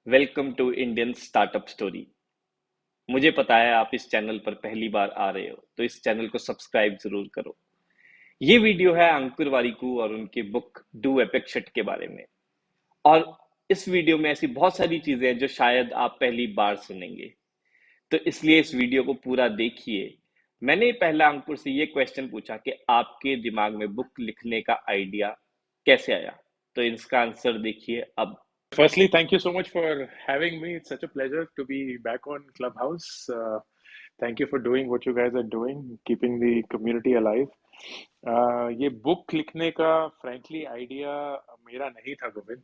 Welcome to Indian startup story. मुझे पता है आप इस चैनल पर पहली बार आ रहे हो, तो इस चैनल को सब्सक्राइब जरूर करो। ये वीडियो है अंकुर वारिकू और उनके बुक डू एपिक शिट के बारे में। और इस वीडियो में ऐसी बहुत सारी चीजें हैं जो शायद आप पहली बार सुनेंगे, तो इसलिए इस वीडियो को पूरा देखिए। मैंने पहला अंकुर से ये क्वेश्चन पूछा कि आपके दिमाग में बुक लिखने का आइडिया कैसे आया, तो इसका आंसर देखिए अब। Firstly, thank you so much for having me. It's such a pleasure to be back on Clubhouse. Thank you for doing what you guys are doing, keeping the community alive. ये book लिखने का frankly idea मेरा नहीं था Govind.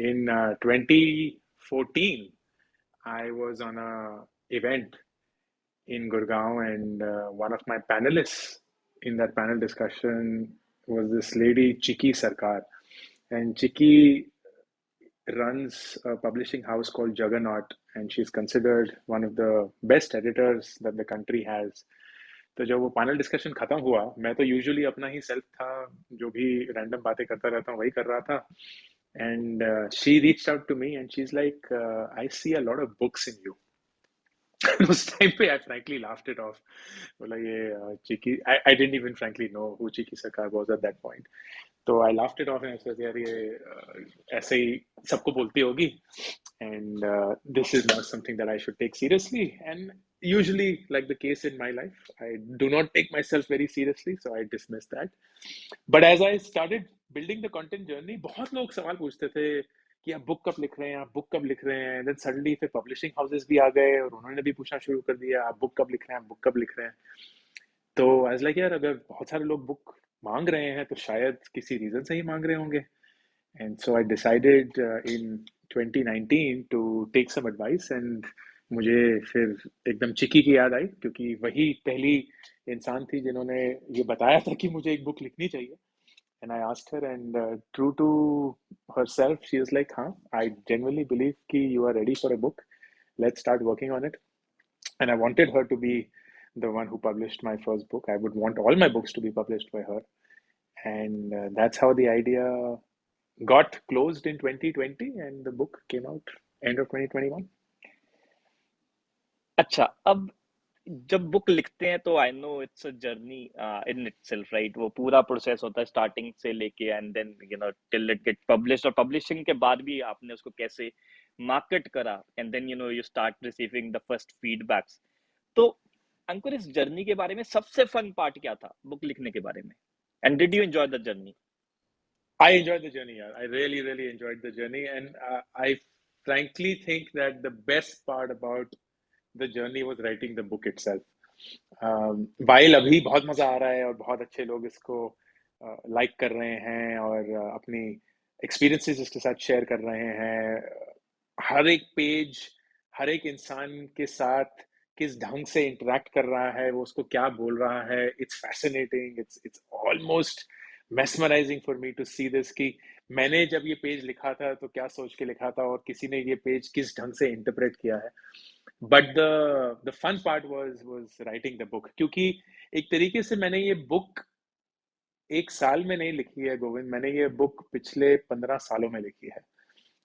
In 2014, I was on a event in Gurgaon, and one of my panelists in that panel discussion was this lady Chiki Sarkar, and Chiki runs a publishing house called Juggernaut, and she's considered one of the best editors that the country has. तो जब वो panel discussion खत्म हुआ, मैं तो usually अपना ही self था, जो भी रैंडम बातें करता रहता हूँ वही कर रहा था. And she reached out to me and she is like, I see a lot of books in you. उस टाइम पे I frankly laughed it off. बोला ये Chiki, I didn't even frankly know who Chiki Sarkar was at that point. तो I laughed it off and सोचा यार ये ऐसे ही सबको बोलती होगी, and this is not something that I should take seriously. And usually, like the case in my life, I do not take myself very seriously, so I dismiss that. But as I started building the content journey, बहुत लोग सवाल पूछते थे कि आप book कब लिख रहे हैं, आप बुक कब लिख रहे हैं. देन सडनली फिर पब्लिशिंग हाउसेस भी आ गए और उन्होंने भी पूछना शुरू कर दिया, आप बुक कब लिख रहे हैं, आप बुक कब लिख रहे हैं. तो एज लाइक यार, अगर बहुत सारे लोग बुक मांग रहे हैं तो शायद किसी रीजन से ही मांग रहे होंगे. And so I decided in 2019 to take some advice. And मुझे फिर एकदम चिक्की की याद आई, क्योंकि वही पहली इंसान थी जिन्होंने ये बताया था कि मुझे एक बुक लिखनी चाहिए. And I asked her, and true to herself, she was like, "Huh, I genuinely believe कि you are ready for a book. Let's start working on it." And I wanted her to be the one who published my first book. I would want all my books to be published by her, and that's how the idea got closed in 2020, and the book came out end of 2021. अच्छा, अब जब book लिखते हैं तो I know it's a journey in itself, right? वो पूरा process होता है स्टार्टिंग से लेके and then till it get published, और पब्लिशिंग के बाद भी आपने उसको कैसे मार्केट करा and then you start receiving the first feedbacks. तो अंकुर, इस जर्नी के बारे में सबसे फन पार्ट क्या था बुक लिखने के बारे में, and did you enjoy the journey? I enjoyed the journey. Yeah. I really, really enjoyed the journey, and I frankly think that the best part about the journey was writing the book itself. While अभी बहुत मजा आ रहा है और बहुत अच्छे लोग इसको लाइक कर रहे हैं और अपनी एक्सपीरियंसेस इसके साथ शेयर कर रहे हैं, हर एक पेज, हर एक इंसान के साथ किस ढंग से इंटरेक्ट कर रहा है, वो उसको क्या बोल रहा है, it's fascinating, it's almost mesmerising for me to see this, कि मैंने जब ये पेज लिखा था तो क्या सोच के लिखा था और किसी ने ये पेज किस ढंग से इंटरप्रेट किया है. But the fun part was writing the book, क्योंकि एक तरीके से मैंने ये बुक एक साल में नहीं लिखी है गोविंद, मैंने ये बुक पिछले 15 सालों में लिखी है.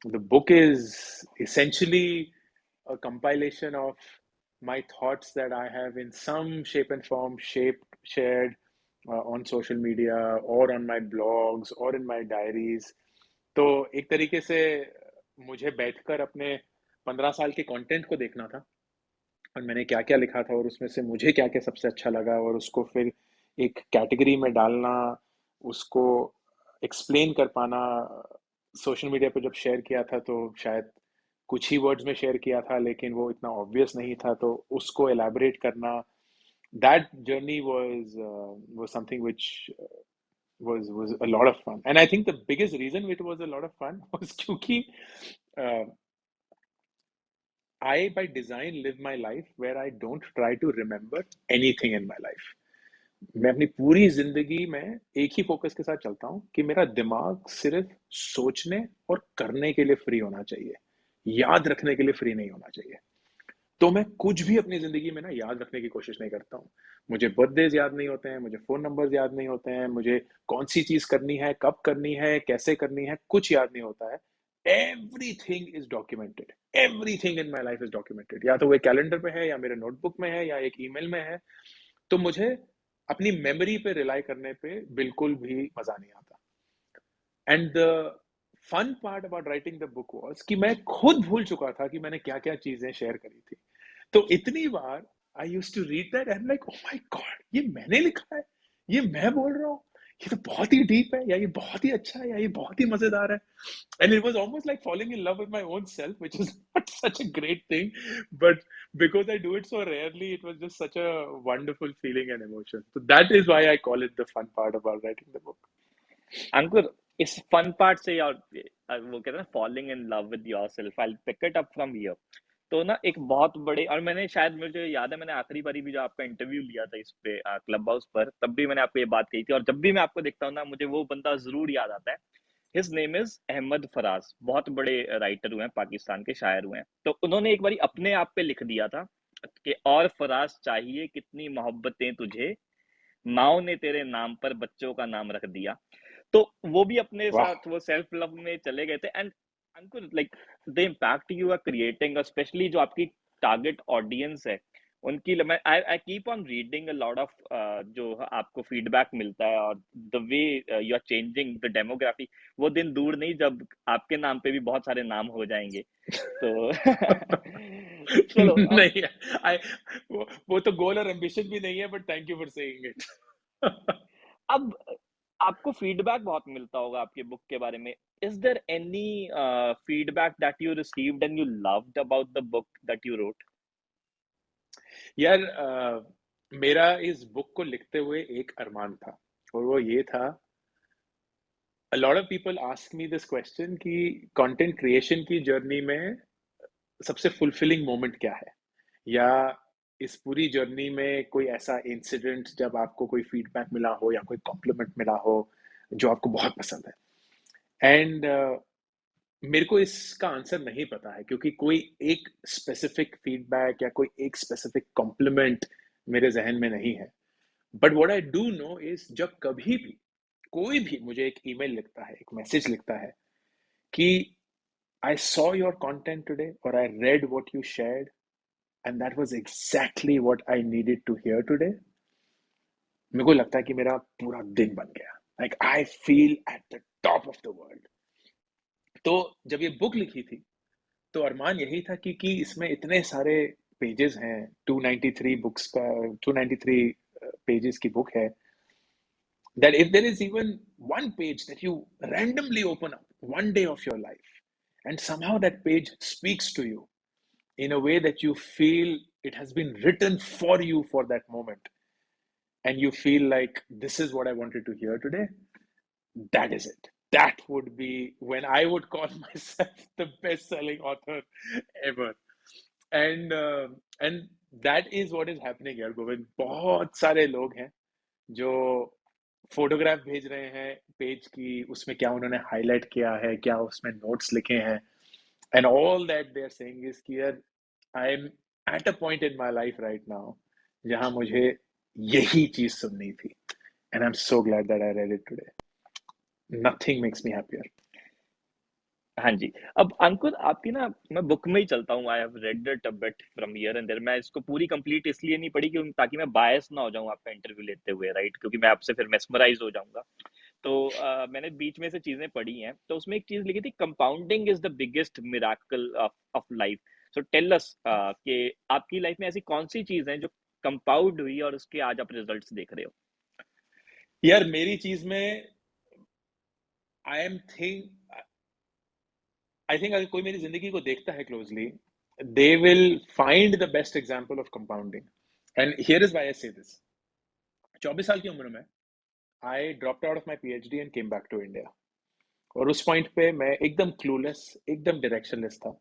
The book is essentially a compilation of my thoughts that I have in some shape and form shared on social media or on my blogs or in my diaries. तो एक तरीके से मुझे बैठकर अपने 15 साल के कंटेंट को देखना था और मैंने क्या क्या लिखा था और उसमें से मुझे क्या क्या सबसे अच्छा लगा, और उसको फिर एक कैटेगरी में डालना, उसको एक्सप्लेन कर पाना. सोशल मीडिया पे जब शेयर किया था तो शायद कुछ ही वर्ड्स में शेयर किया था, लेकिन वो इतना ऑब्वियस नहीं था, तो उसको एलैबोरेट करना, that journey was something which was a lot of fun. And I think the biggest reason it was a lot of fun was क्योंकि uh, I by design live my life where I don't try to remember anything in my life. मैं अपनी पूरी जिंदगी में एक ही focus के साथ चलता हूँ कि मेरा दिमाग सिर्फ सोचने और करने के लिए फ्री होना चाहिए, याद रखने के लिए फ्री नहीं होना चाहिए. तो मैं कुछ भी अपनी जिंदगी में ना याद रखने की कोशिश नहीं करता हूँ. मुझे बर्थडेज याद नहीं होते हैं, मुझे फोन नंबर्स याद नहीं होते हैं, मुझे कौन सी चीज करनी है, कब करनी है, कैसे करनी है, कुछ याद नहीं होता है. Everything is documented, everything in my life is documented. या तो वो कैलेंडर पे है, या मेरे नोटबुक में है, या एक ईमेल में है। तो मुझे अपनी मेमोरी पे रिलाई करने पे बिल्कुल भी मजा नहीं आता। And the fun part about writing the book was कि मैं खुद भूल चुका था कि मैंने क्या क्या चीजें शेयर करी थी। तो इतनी बार I used to read that and like, oh my God, ये मैंने लिखा है, ये मैं बोल रहा हूँ, ये तो बहुत ही डीप है, या ये बहुत ही अच्छा है, या ये बहुत ही मजेदार है। And it was almost like falling in love with my own self, which is not such a great thing, but because I do it so rarely, it was just such a wonderful feeling and emotion. So that is why I call it the fun part about writing the book. अंकुर, इस fun part से और वो कहते हैं ना falling in love with yourself, I will pick it up from here. तो ना एक बहुत बड़े, और मैंने शायद, मुझे याद है मैंने आखिरी बारी भी जो आपका इंटरव्यू लिया था इस पे क्लब हाउस पर, तब भी मैंने आपको ये बात कही थी, और जब भी मैं आपको देखता हूँ ना मुझे वो बंदा जरूर याद आता है। His name is Ahmad Faraz, बहुत बड़े राइटर हुए हैं, पाकिस्तान के शायर हुए हैं। तो उन्होंने एक बारी अपने आप पे लिख दिया था कि और फराज चाहिए कितनी मोहब्बतें तुझे, माओ ने तेरे नाम पर बच्चों का नाम रख दिया। तो वो भी अपने Wow. साथ वो सेल्फ लव में चले गए थे। And Ankur, like the impact you are creating, specially जो आपकी टारगेट ऑडियंस है उनकी, मैं I keep on reading a lot of जो आपको फीडबैक मिलता है, और the way you are changing the demography, वो दिन दूर नहीं जब आपके नाम पे भी बहुत सारे नाम हो जाएंगे। तो चलो अब नहीं, I वो तो गोल और एम्बिशन भी नहीं है, but thank you for saying it. अब आपको फीडबैक बहुत मिलता होगा आपके बुक के बारे में। Is there any feedback that you received and you loved about the book that you wrote? यार, मेरा इस बुक को लिखते हुए एक अरमान था, और वो ये था, a lot of people ask me this question कि कंटेंट क्रिएशन की जर्नी में सबसे फुलफिलिंग मोमेंट क्या है, या इस पूरी जर्नी में कोई ऐसा इंसिडेंट जब आपको कोई फीडबैक मिला हो या कोई कॉम्प्लीमेंट मिला हो जो आपको बहुत पसंद है। एंड मेरे को इसका आंसर नहीं पता है, क्योंकि कोई एक स्पेसिफिक फीडबैक या कोई एक स्पेसिफिक कॉम्प्लीमेंट मेरे जहन में नहीं है। But what I do know is, जब कभी भी कोई भी मुझे एक ईमेल लिखता है, एक मैसेज लिखता है कि I saw your content today, or I read what you shared, and that was exactly what I needed to hear today, मेरे को लगता है कि मेरा पूरा दिन बन गया। Like I feel at the top of the world. तो जब ये बुक लिखी थी, तो अरमान यही था कि इसमें इतने सारे पेजेस हैं, 293 बुक्स का, 293 पेजेस की बुक है, that if there is even one page that you randomly open up one day of your life, and somehow that page speaks to you in a way that you feel it has been written for you for that moment, and you feel like this is what I wanted to hear today, that is it. That would be when I would call myself the best selling author ever. And that is what is happening here, Govind. बहुत सारे लोग हैं जो photograph भेज रहे हैं page की, उसमें क्या उन्होंने हाईलाइट किया है, क्या उसमें नोट्स लिखे हैं, and all that they are saying is कि यार, I am at a point in my life right now जहां मुझे यही चीज सुननी थी, and I am so glad that I read it today. Nothing makes me happier. हाँ जी। अब अंकुर, आपकी ना, मैं बुक में ही चलता हूँ, I have read it a bit from here and there. मैं इसको पूरी कंप्लीट इसलिए नहीं पढ़ी कि ताकि मैं बायस ना हो जाऊँ आपका इंटरव्यू लेते हुए, राइट? क्योंकि मैं आपसे फिर मेस्मराइज हो जाऊंगा। तो मैंने बीच में से चीजें पढ़ी हैं, तो उसमें एक चीज लिखी थी, compounding is the biggest miracle of life. So tell us कि आपकी लाइफ में ऐसी कौन सी चीज है जो कंपाउंड हुई और उसके आज आप रिजल्ट्स देख रहे हो? यार, मेरी चीज में I am think I think अगर कोई मेरी जिंदगी को देखता है closely, they will find the best example of compounding. And here is why I say this. 24 साल की उम्र में I dropped out of my PhD and came back to India. और उस पॉइंट पे मैं एकदम क्लूलेस, एकदम डायरेक्शनलेस था।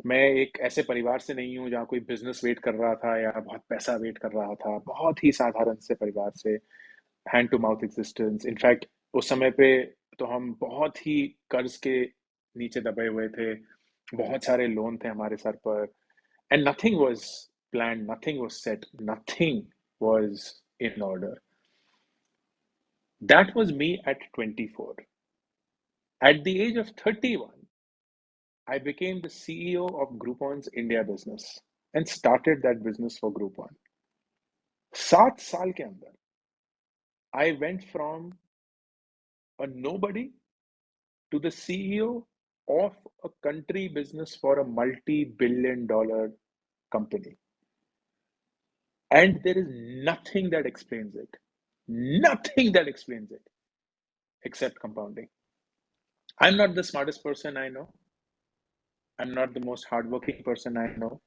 मैं एक ऐसे परिवार से नहीं हूँ जहाँ कोई बिजनेस वेट कर रहा था या बहुत पैसा वेट कर रहा था। बहुत ही साधारण से परिवार से, hand to mouth existence. In fact उस समय पे तो हम बहुत ही कर्ज के नीचे दबे हुए थे, बहुत सारे लोन थे हमारे सर पर, and nothing was plan, nothing was set, nothing was in order. That was me at 24। At the age of 31, I became the CEO of Groupon's India business and started that business for Groupon. 7 साल के अंदर I went from a nobody to the CEO of a country business for a multi-billion-dollar company. And there is nothing that explains it. Nothing that explains it except compounding. I'm not the smartest person I know. I'm not the most hardworking person I know.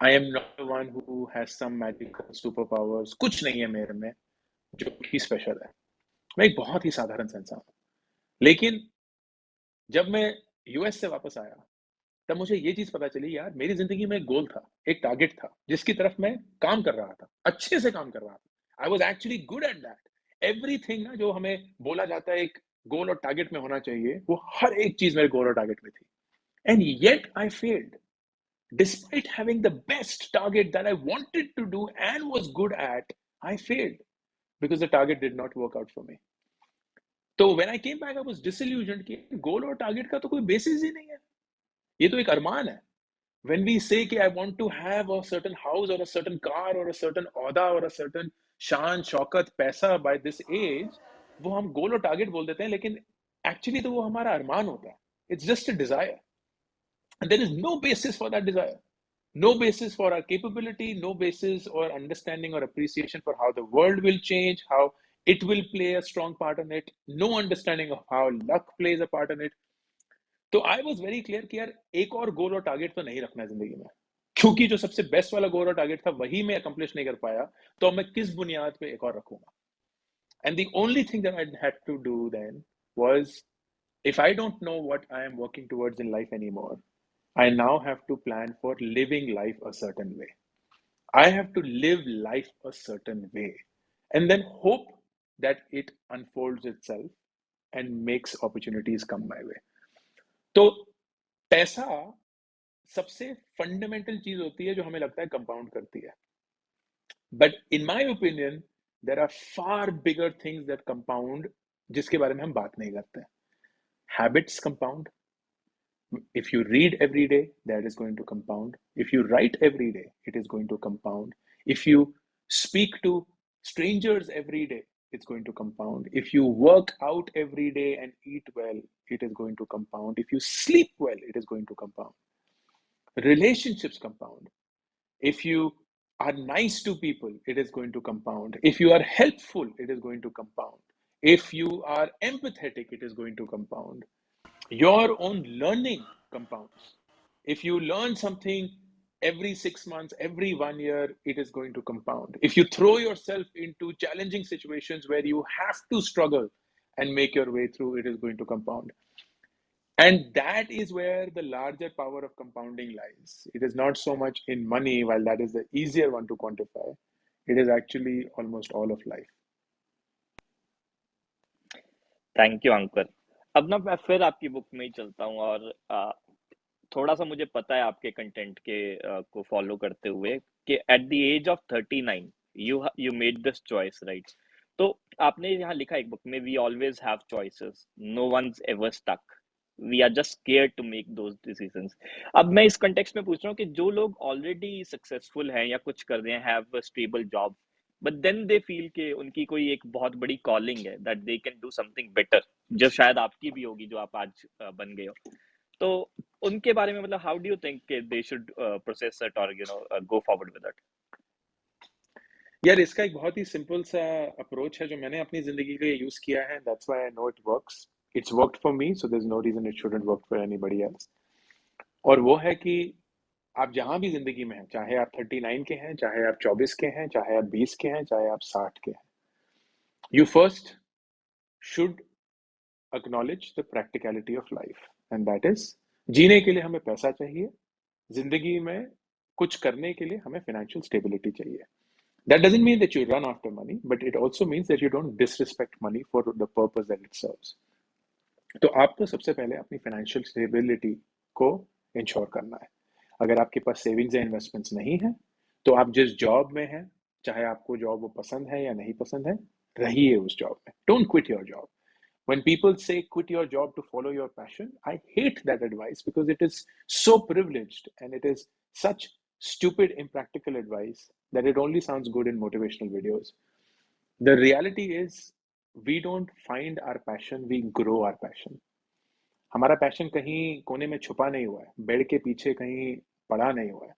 I am not the one who has some magical superpowers. कुछ नहीं है मेरे में जो कि special है. मैं एक बहुत ही साधारण सा इंसान हूं. लेकिन जब मैं यूएस से वापस आया तब मुझे ये चीज पता चली यार मेरी जिंदगी में एक गोल था, एक टारगेट था जिसकी तरफ मैं काम कर रहा था, अच्छे से काम कर रहा था. I was actually good at that. Everything ना जो हमें बोला जाता है एक गोल और टारगेट में होना चाहिए, वो हर एक चीज मेरे गोल और टारगेट में थी. And yet I failed despite having the best target that I wanted to do and was good at. I failed because the target did not work out for me. तो when I came back, I was disillusioned कि गोल और target का तो कोई basis ही नहीं है, ये तो एक अरमान है. When we say कि I want to have a certain house or a certain car or a certain औहदा or a certain शान शौकत पैसा by this age, वो हम गोल और टारगेट बोल देते हैं, लेकिन एक्चुअली तो वो हमारा अरमान होता है. It's just a desire. And there is no basis for that desire. No basis for our capability, no basis or understanding or appreciation for how the world will change, how it will play a strong part in it, no understanding of how luck plays a part in it. तो I was very clear कि यार एक और गोल और target तो नहीं रखना है जिंदगी में, क्योंकि जो सबसे बेस्ट वाला गोल और टारगेट था वही मैं अकम्प्लिश नहीं कर पाया, तो मैं किस बुनियाद पे एक और रखूंगा. And the only thing that I had to do then was, if I don't know what I am working towards in life anymore, I now have to plan for living life a certain way. I have to live life a certain way and then hope that it unfolds itself and makes opportunities come my way. तो पैसा सबसे fundamental चीज होती है जो हमें लगता है कंपाउंड करती है. But in my opinion there are far bigger things that compound, जिसके बारे में हम बात नहीं करते. Habits compound. If you read every day, that is going to compound. If you write every day, it is going to compound. If you speak to strangers every day, it's going to compound. If you work out every day and eat well, it is going to compound. If you sleep well, it is going to compound. Relationships compound. If you are nice to people, it is going to compound. If you are helpful, it is going to compound. If you are empathetic, it is going to compound. Your own learning compounds. If you learn something every 6 months, every 1 year, it is going to compound. If you throw yourself into challenging situations where you have to struggle and make your way through, it is going to compound. And that is where the larger power of compounding lies. It is not so much in money, while that is the easier one to quantify. It is actually almost all of life. Thank you Ankur. अब ना मैं फिर आपकी book में ही चलता हूँ और थोड़ा सा मुझे पता है आपके कंटेंट के को फॉलो करते हुए कि at the age of 39 you made this choice, right? तो आपने यहाँ लिखा एक बुक में, we always have choices, no one's ever stuck, we are just scared to make those decisions. अब मैं इस कंटेक्स्ट में पूछ रहा हूँ कि जो लोग ऑलरेडी सक्सेसफुल हैं या कुछ कर रहे हैं, have a stable job, but then they feel कि उनकी कोई एक बहुत बड़ी कॉलिंग है, that they can do something better, जो शायद आपकी भी होगी, जो आप आज बन गए हो. तो उनके बारे में मतलब how do you think they should process it और गो फॉरवर्ड विद इट? यार इसका एक बहुत ही सिंपल सा अप्रोच है जो मैंने अपनी जिंदगी के लिए यूज किया है. That's why I know it works. It's worked for me, so there is no reason it shouldn't work for anybody else. और वो है कि आप जहां भी जिंदगी में हैं, चाहे आप 39 के हैं, चाहे आप 24 के हैं, चाहे आप 20 के हैं, चाहे आप 60 के हैं, you first should acknowledge the practicality of life, and that is, जीने के लिए हमें पैसा चाहिए, जिंदगी में कुछ करने के लिए हमें financial stability चाहिए. That doesn't mean that you run after money, but it also means that you don't disrespect money for the purpose that it serves. तो आपको सबसे पहले अपनी फाइनेंशियल स्टेबिलिटी को इंश्योर करना है. अगर आपके पास सेविंग्स या इन्वेस्टमेंट्स नहीं है, तो आप जिस जॉब में हैं, चाहे आपको जॉब वो पसंद है या नहीं पसंद है, रहिए उस जॉब में. Don't quit your job. When people say quit your job to follow your passion, I hate that advice because it is so privileged and it is such stupid, impractical advice that it only sounds good in motivational videos. The reality is, we don't find our passion, we grow our passion. हमारा passion कहीं कोने में छुपा नहीं हुआ है, bed के पीछे कहीं पड़ा नहीं हुआ है।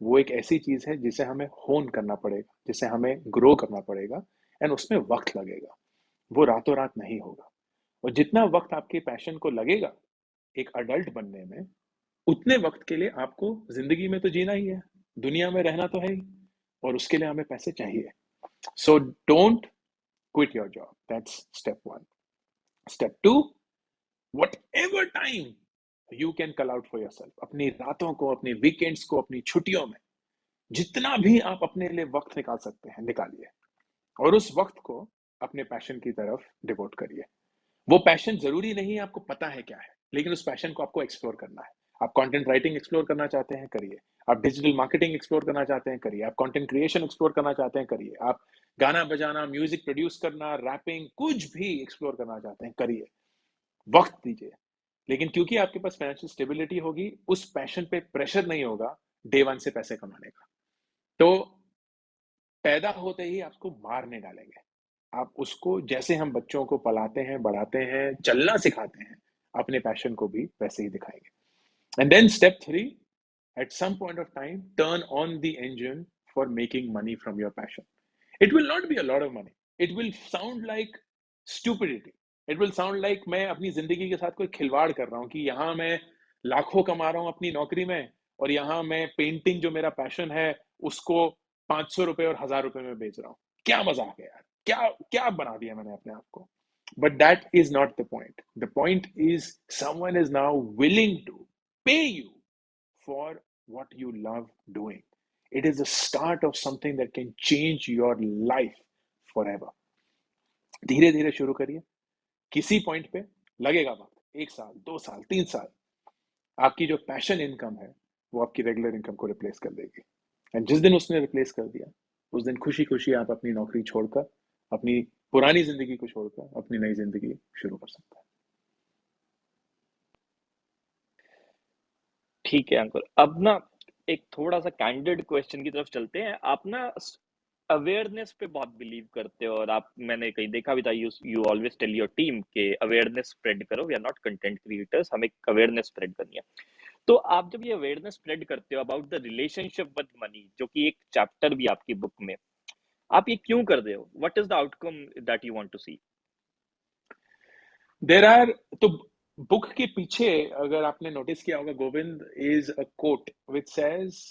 वो एक ऐसी चीज है जिसे हमें होन करना पड़ेगा, जिसे हमें ग्रो करना पड़ेगा, एंड उसमें वक्त लगेगा। वो रातों रात नहीं होगा। और जितना वक्त आपके पैशन को लगेगा एक अडल्ट बनने में, उतने वक्त के लिए आपको जिंदगी में तो जीना ही है, दुनिया में रहना तो है ही, और उसके लिए हमें पैसे चाहिए। So don't quit your job, that's step one. Step two, whatever time you can call out for yourself, अपनी रातों को, अपने वीकेंड्स को, अपनी छुट्टियों में जितना भी आप अपने लिए वक्त निकाल सकते हैं निकालिए, और उस वक्त को अपने पैशन की तरफ डिवोट करिए। वो पैशन जरूरी नहीं है आपको पता है क्या है, लेकिन उस पैशन को आपको एक्सप्लोर करना है। आप कंटेंट राइटिंग एक्सप्लोर करना चाहते हैं, करिए। आप डिजिटल मार्केटिंग एक्सप्लोर करना चाहते हैं, करिए। आप कंटेंट क्रिएशन एक्सप्लोर करना चाहते हैं, करिए। आप गाना बजाना, म्यूजिक प्रोड्यूस करना, रैपिंग, कुछ भी एक्सप्लोर करना चाहते हैं, करिए। वक्त दीजिए। लेकिन क्योंकि आपके पास फाइनेंशियल स्टेबिलिटी होगी, उस पैशन पे प्रेशर नहीं होगा डे वन से पैसे कमाने का। तो पैदा होते ही आपको मार नहीं डालेंगे। आप उसको, जैसे हम बच्चों को पलाते हैं, बढ़ाते हैं, चलना सिखाते हैं, अपने पैशन को भी वैसे ही दिखाएंगे। And then step three, at some point of time, turn on the engine for making money from your passion. It will not be a lot of money. It will sound like stupidity. It will sound like मैं अपनी जिंदगी के साथ कोई खिलवाड़ कर रहा हूँ कि यहाँ मैं लाखों कमा रहा हूँ अपनी नौकरी में, और यहाँ मैं पेंटिंग जो मेरा पैशन है उसको 500 रुपए और 1000 रुपए में बेच रहा हूँ। क्या मजाक है यार, क्या क्या बना दिया मैंने अपने आप को। But that is not the point. The point is someone is now willing to pay you for what you love doing. It is the start of something that can change your life forever. धीरे धीरे शुरू करिए। किसी point पे लगेगा वक्त, 1 साल, 2 साल, 3 साल, आपकी जो पैशन इनकम है वो आपकी रेगुलर इनकम को रिप्लेस कर देगी। एंड जिस दिन उसने रिप्लेस कर दिया, उस दिन खुशी खुशी आप अपनी नौकरी छोड़कर, अपनी पुरानी जिंदगी को छोड़कर अपनी नई जिंदगी शुरू कर सकते हैं। ठीक है अंकुर, अब ना एक थोड़ा सा कैंडिड क्वेश्चन की तरफ चलते हैं। आप ना अवेयरनेस पे बहुत बिलीव करते हो, और आप, मैंने कहीं देखा भी था, you always tell your team के अवेयरनेस स्प्रेड करो, we are not content creators, हमें अवेयरनेस स्प्रेड करनी है। तो आप जब ये अवेयरनेस स्प्रेड करते हो about the relationship with money, जो कि एक चैप्टर भी आपकी बुक में, आप ये क्यों कर रहे हो? What is the outcome that you want to see? There are, तो बुक के पीछे अगर आपने नोटिस किया होगा Govind, is a quote which says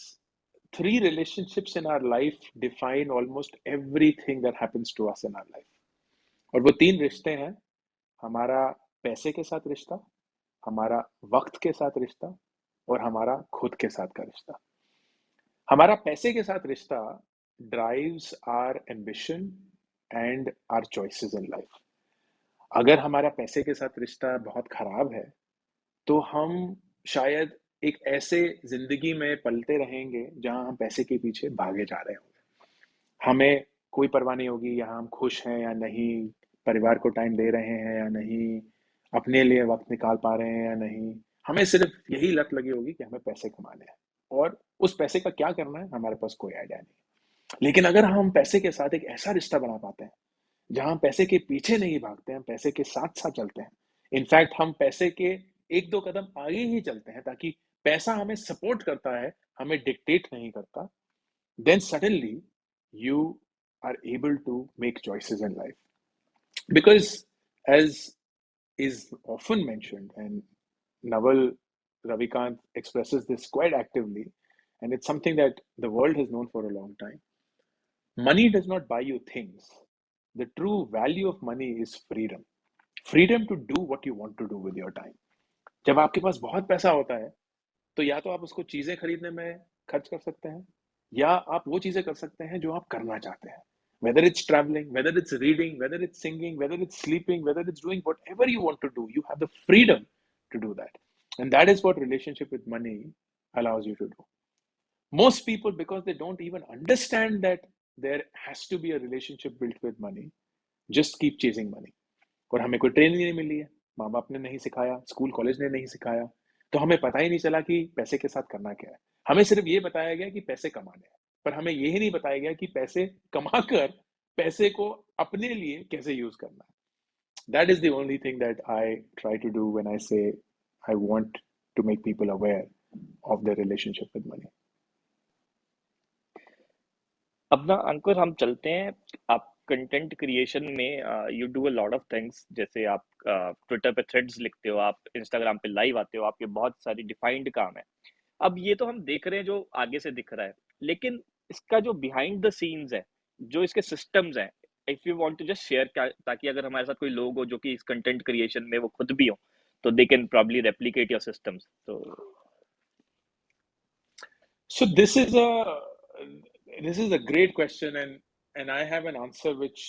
3 relationships in our life define almost everything that happens to us in our life. और वो 3 रिश्ते हैं, हमारा पैसे के साथ रिश्ता, हमारा वक्त के साथ रिश्ता, और हमारा खुद के साथ का रिश्ता। हमारा पैसे के साथ रिश्ता drives our ambition and our choices in life. अगर हमारा पैसे के साथ रिश्ता बहुत खराब है, तो हम शायद एक ऐसे जिंदगी में पलते रहेंगे जहां हम पैसे के पीछे भागे जा रहे होंगे। हमें कोई परवाह नहीं होगी यहाँ हम खुश हैं या नहीं, परिवार को टाइम दे रहे हैं या नहीं, अपने लिए वक्त निकाल पा रहे हैं या नहीं। हमें सिर्फ यही लत लगी होगी कि हमें पैसे कमाने हैं, और उस पैसे का क्या करना है हमारे पास कोई आइडिया नहीं। लेकिन अगर हम पैसे के साथ एक ऐसा रिश्ता बना पाते हैं जहां हम पैसे के पीछे नहीं भागते हैं, पैसे के साथ साथ चलते हैं, इनफैक्ट हम पैसे के 1-2 कदम आगे ही चलते हैं, ताकि पैसा हमें सपोर्ट करता है, हमें डिक्टेट नहीं करता, then suddenly you are able to make choices in life. Because as is often mentioned, and Naval Ravikant expresses this quite actively, and it's something that the world has known for a long time. Money does not buy you things. The true value of money is freedom. Freedom to do what you want to do with your time. जब आपके पास बहुत पैसा होता है, तो या तो आप उसको चीजें खरीदने में खर्च कर सकते हैं, या आप वो चीजें कर सकते हैं जो आप करना चाहते हैं। Whether it's traveling, whether it's reading, whether it's singing, whether it's sleeping, whether it's doing whatever you want to do, you have the freedom to do that. And that is what relationship with money allows you to do. Most people, because they don't even understand that there has to be a relationship built with money, just keep chasing money. और हमें कोई training नहीं मिली है, माँ बाप ने नहीं सिखाया, स्कूल कॉलेज ने नहीं सिखाया, तो हमें पता ही नहीं चला कि पैसे के साथ करना क्या है। हमें सिर्फ ये बताया गया कि पैसे कमाने हैं, पर हमें ये ही नहीं बताया गया कि पैसे कमाकर पैसे को अपने लिए कैसे यूज करना है। That is the only thing that I try to do when I say I want to make people aware of their relationship with money. अब ना अंकुर हम चलते हैं। आप कंटेंट क्रिएशन में you do a lot of things, जैसे आप Twitter पे थ्रेड्स लिखते हो, आप इंस्टाग्राम पे लाइव आते हो, आपके बहुत सारी डिफाइंड काम है। अब ये तो हम देख रहे हैं जो आगे से दिख रहा है, लेकिन इसका जो बिहाइंड द सीन्स है, जो इसके सिस्टम्स हैं, if you want to just share, ताकि अगर हमारे साथ कोई लोग हो जो कि इस कंटेंट क्रिएशन में वो खुद भी हो, तो they can probably replicate your systems. तो So this is a great question, and I have an answer which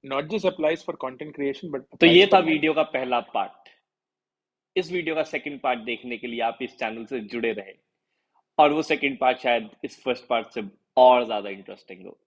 not just applies for content creation but ये applies था for life. वीडियो का पहला पार्ट। इस वीडियो का second part देखने के लिए आप इस चैनल से जुड़े रहे, और वो सेकंड पार्ट शायद इस फर्स्ट पार्ट से और ज्यादा इंटरेस्टिंग हो।